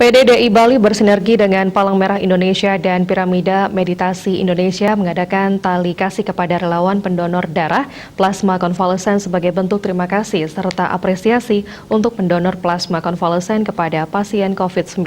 PDDI Bali bersinergi dengan Palang Merah Indonesia dan Piramida Meditasi Indonesia mengadakan tali kasih kepada relawan pendonor darah plasma konvalesen sebagai bentuk terima kasih serta apresiasi untuk pendonor plasma konvalesen kepada pasien COVID-19.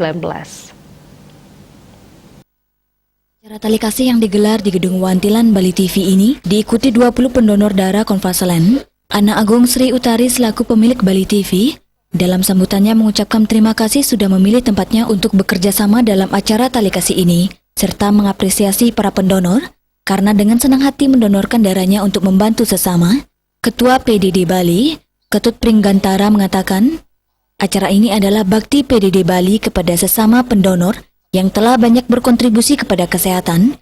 Acara tali kasih yang digelar di Gedung Wantilan Bali TV ini diikuti 20 pendonor darah konvalesen. Ana Agung Sri Utari selaku pemilik Bali TV dalam sambutannya mengucapkan terima kasih sudah memilih tempatnya untuk bekerja sama dalam acara tali kasih ini, serta mengapresiasi para pendonor karena dengan senang hati mendonorkan darahnya untuk membantu sesama. Ketua PDD Bali, Ketut Pringgantara mengatakan, acara ini adalah bakti PDD Bali kepada sesama pendonor yang telah banyak berkontribusi kepada kesehatan.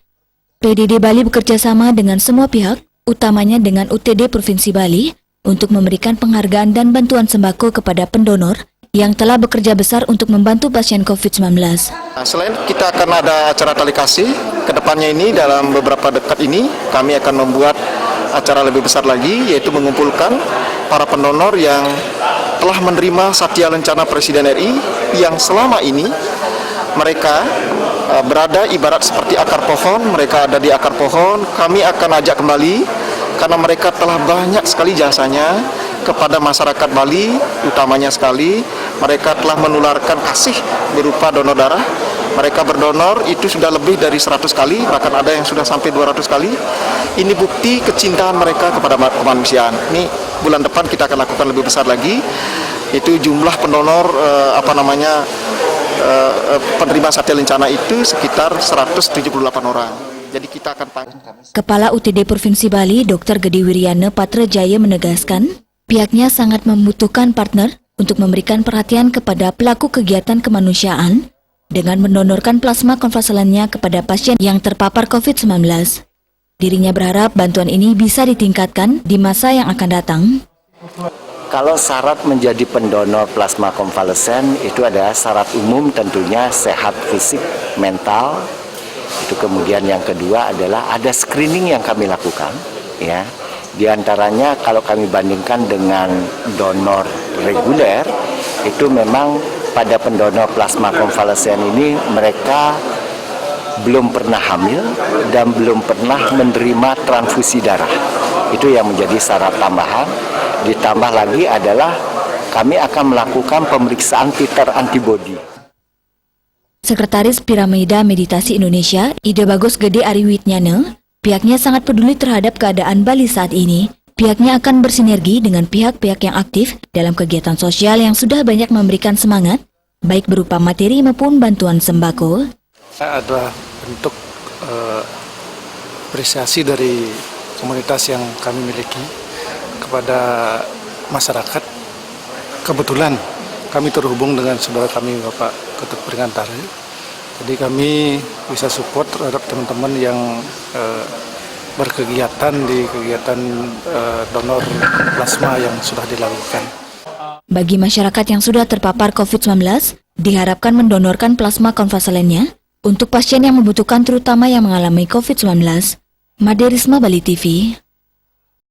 PDD Bali bekerja sama dengan semua pihak, utamanya dengan UTD Provinsi Bali, untuk memberikan penghargaan dan bantuan sembako kepada pendonor yang telah bekerja besar untuk membantu pasien COVID-19. Selain kita akan ada acara tali kasih, kedepannya ini dalam beberapa dekat ini kami akan membuat acara lebih besar lagi, yaitu mengumpulkan para pendonor yang telah menerima Satya Lencana Presiden RI yang selama ini mereka berada ibarat seperti akar pohon, mereka ada di akar pohon, kami akan ajak kembali karena mereka telah banyak sekali jasanya kepada masyarakat Bali, utamanya sekali mereka telah menularkan kasih berupa donor darah. Mereka berdonor itu sudah lebih dari 100 kali, bahkan ada yang sudah sampai 200 kali. Ini bukti kecintaan mereka kepada kemanusiaan. Ini bulan depan kita akan lakukan lebih besar lagi. Itu jumlah pendonor penerima Satya Lencana itu sekitar 178 orang. Jadi kita akan Kepala UTD Provinsi Bali, Dr. Gede Wiryana Patrajaya menegaskan, pihaknya sangat membutuhkan partner untuk memberikan perhatian kepada pelaku kegiatan kemanusiaan dengan mendonorkan plasma konvalsennya kepada pasien yang terpapar COVID-19. Dirinya berharap bantuan ini bisa ditingkatkan di masa yang akan datang. Kalau syarat menjadi pendonor plasma konvalesen itu ada syarat umum, tentunya sehat fisik, mental. Itu kemudian yang kedua adalah ada screening yang kami lakukan, ya. Di antaranya kalau kami bandingkan dengan donor reguler, itu memang pada pendonor plasma konvalesen ini mereka belum pernah hamil dan belum pernah menerima transfusi darah. Itu yang menjadi syarat tambahan. Ditambah lagi adalah kami akan melakukan pemeriksaan titer antibodi. Sekretaris Piramida Meditasi Indonesia, Ide Bagus Gede Ariwitnyana, pihaknya sangat peduli terhadap keadaan Bali saat ini. Pihaknya akan bersinergi dengan pihak-pihak yang aktif dalam kegiatan sosial yang sudah banyak memberikan semangat, baik berupa materi maupun bantuan sembako. Adalah bentuk apresiasi dari komunitas yang kami miliki kepada masyarakat. Kebetulan kami terhubung dengan saudara kami Bapak Ketut Pringgantara. Jadi kami bisa support terhadap teman-teman yang berkegiatan di kegiatan donor plasma yang sudah dilakukan. Bagi masyarakat yang sudah terpapar COVID-19, diharapkan mendonorkan plasma konvalsennya untuk pasien yang membutuhkan terutama yang mengalami COVID-19. Made Risma, Bali TV.